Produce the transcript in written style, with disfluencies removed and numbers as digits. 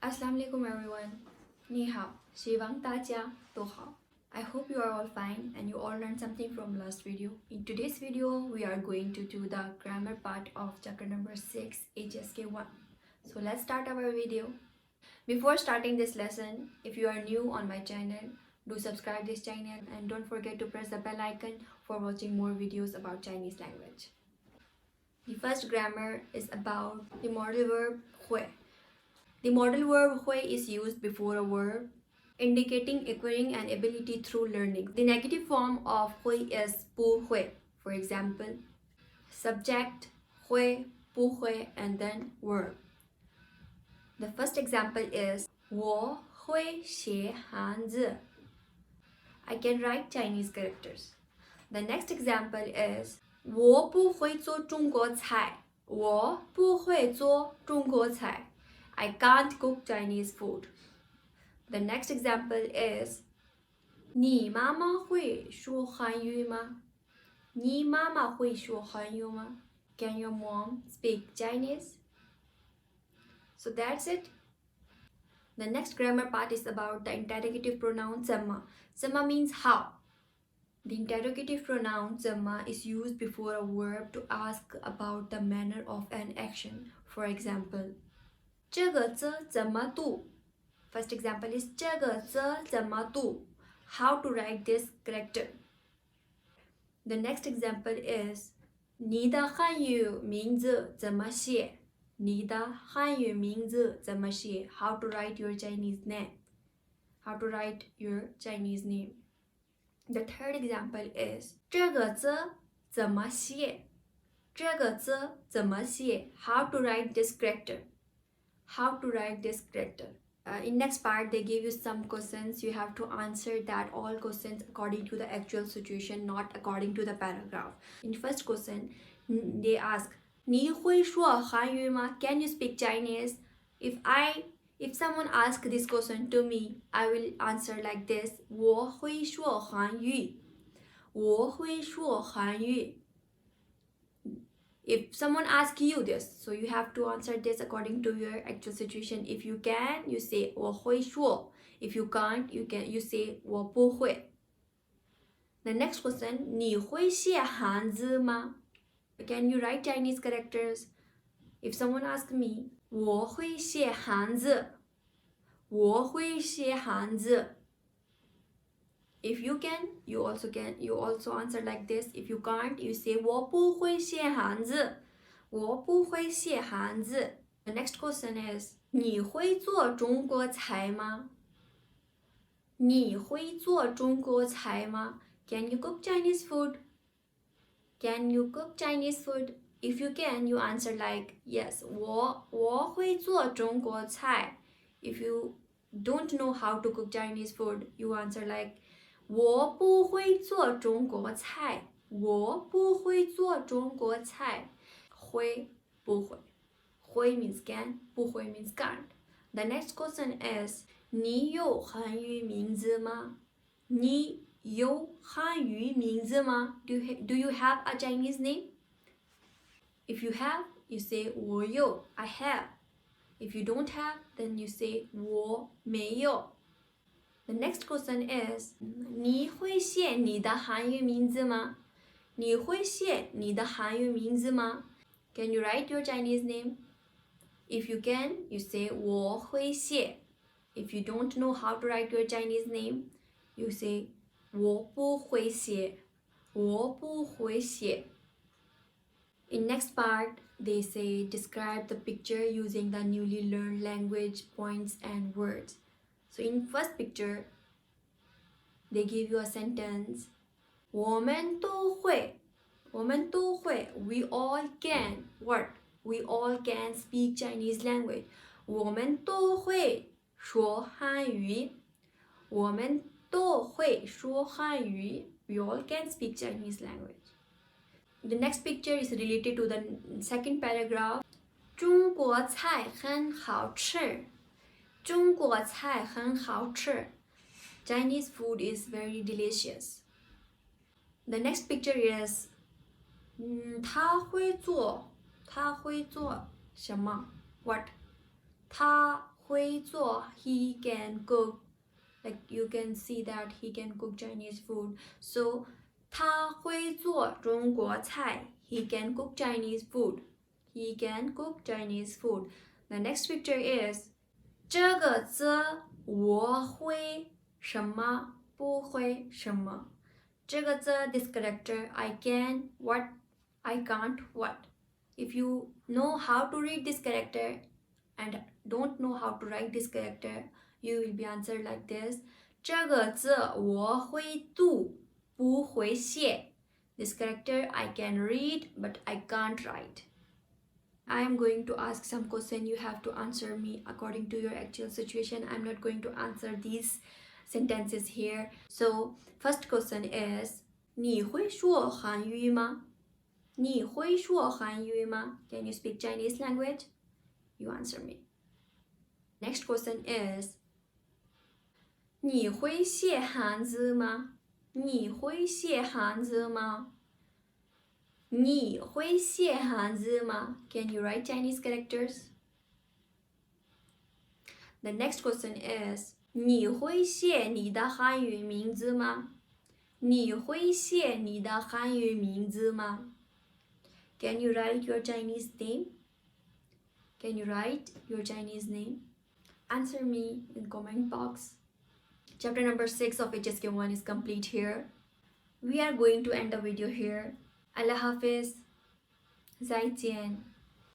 Assalamualaikum everyone. 你好，希望大家都好。I hope you are all fine and you all learned something from last video. In today's video, we are going to do the grammar part of chapter number 6, HSK 1. So let's start our video. Before starting this lesson, if you are new on my channel, do subscribe this channel and don't forget to press the bell icon for watching more videos about Chinese language. The first grammar is about the modal verb 会. The modal verb 会 is used before a verb, indicating acquiring an ability through learning. The negative form of 会 is 不会. For example, subject 会, 不会, and then verb. The first example is 我会写汉字. I can write Chinese characters. The next example is 我不会做中国菜. 我不会做中国菜. I can't cook Chinese food. The next example is 你妈妈会说汉语吗? 你妈妈会说汉语吗? Can your mom speak Chinese? So that's it. The next grammar part is about the interrogative pronoun 怎么. 怎么 means how. The interrogative pronoun 怎么 is used before a verb to ask about the manner of an action. For example, 这个字怎么读? First example is 这个字怎么读? How to write this character. The next example is 你的汉语名字怎么写? 你的汉语名字怎么写? How to write your Chinese name? How to write your Chinese name? The third example is 这个字怎么写? 这个字怎么写? How to write this character? How to write this character? In next part, they give you some questions. You have to answer that all questions according to the actual situation, not according to the paragraph. In first question, they ask, 你会说汉语吗? Can you speak Chinese? If someone asks this question to me, I will answer like this. 我会说汉语. 我会说汉语. If someone asks you this, so you have to answer this according to your actual situation. If you can, you say 我会说. If you can't, you say 我不会. The next question, 你会写汉字吗? Can you write Chinese characters? If someone asks me, 我会写汉字. 我会写汉字. If you can, you also answer like this. If you can't, you say 我不会写汉字. 我不会写汉字. The next question is 你会做中国菜吗? 你会做中国菜吗? Can you cook Chinese food? Can you cook Chinese food? If you can, you answer like yes. 我会做中国菜. If you don't know how to cook Chinese food, you answer like 我不会做中国菜. 我不会做中国菜. 会不会. 会 means can, 不会 means can't. The next question is 你有汉语名字吗? 你有汉语名字吗? Do you have a Chinese name? If you have, you say 我有, I have. If you don't have, then you say 我没有. The next question is 你会写你的汉语名字吗? 你会写你的汉语名字吗? Can you write your Chinese name? If you can, you say 我会写. If you don't know how to write your Chinese name, you say 我不会写. 我不会写. In next part, they say describe the picture using the newly learned language, points and words. So in first picture, they give you a sentence. 我们都会. 我们都会. We all can. What? We all can speak Chinese language. 我们都会说汉语. 我们都会说汉语. We all can speak Chinese language. The next picture is related to the second paragraph. 中国菜很好吃. 中国菜很好吃. Chinese food is very delicious. The next picture is 他会做什么? What? 他会做 he can cook. Like you can see that he can cook Chinese food. So 他会做中国菜 he can cook Chinese food. He can cook Chinese food. The next picture is 这个字我会什么不会什么这个字 this character I can what I can't what. If you know how to read this character and don't know how to write this character, you will be answered like this. 这个字我会读不会写 This character I can read but I can't write. I am going to ask some question. You have to answer me according to your actual situation. I'm not going to answer these sentences here. So first question is 你会说汉语吗？你会说汉语吗？ Can you speak Chinese language? You answer me. Next question is 你会写汉字吗？你会写汉字吗？你会写汉字吗？ Can you write Chinese characters? The next question is 你会写你的汉语名字吗？你会写你的汉语名字吗？ Can you write your Chinese name? Can you write your Chinese name? Answer me in comment box. Chapter number 6 of HSK 1 is complete here. We are going to end the video here. Allah Hafiz. 再见.